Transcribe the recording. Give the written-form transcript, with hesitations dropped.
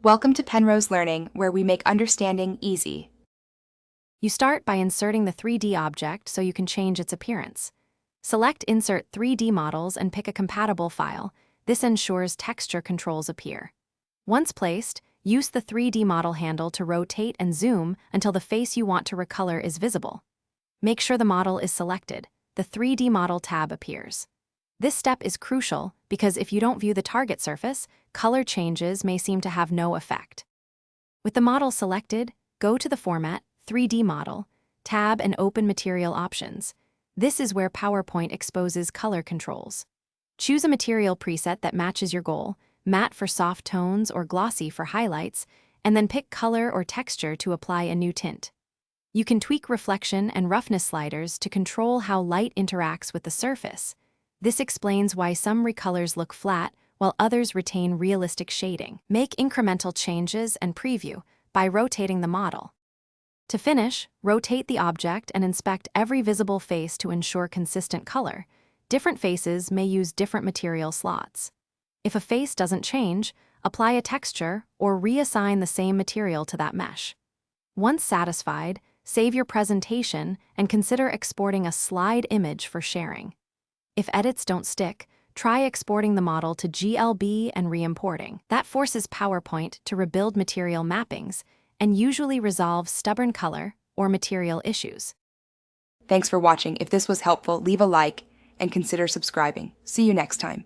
Welcome to Penrose Learning, where we make understanding easy. You start by inserting the 3D object so you can change its appearance. Select Insert 3D Models and pick a compatible file. This ensures texture controls appear. Once placed, use the 3D model handle to rotate and zoom until the face you want to recolor is visible. Make sure the model is selected. The 3D Model tab appears. This step is crucial because if you don't view the target surface, color changes may seem to have no effect. With the model selected, go to the Format, 3D Model, tab and open Material Options. This is where PowerPoint exposes color controls. Choose a material preset that matches your goal, matte for soft tones or glossy for highlights, and then pick color or texture to apply a new tint. You can tweak reflection and roughness sliders to control how light interacts with the surface. This explains why some recolors look flat while others retain realistic shading. Make incremental changes and preview by rotating the model. To finish, rotate the object and inspect every visible face to ensure consistent color. Different faces may use different material slots. If a face doesn't change, apply a texture or reassign the same material to that mesh. Once satisfied, save your presentation and consider exporting a slide image for sharing. If edits don't stick, try exporting the model to GLB and re-importing. That forces PowerPoint to rebuild material mappings and usually resolves stubborn color or material issues. Thanks for watching. If this was helpful, leave a like and consider subscribing. See you next time.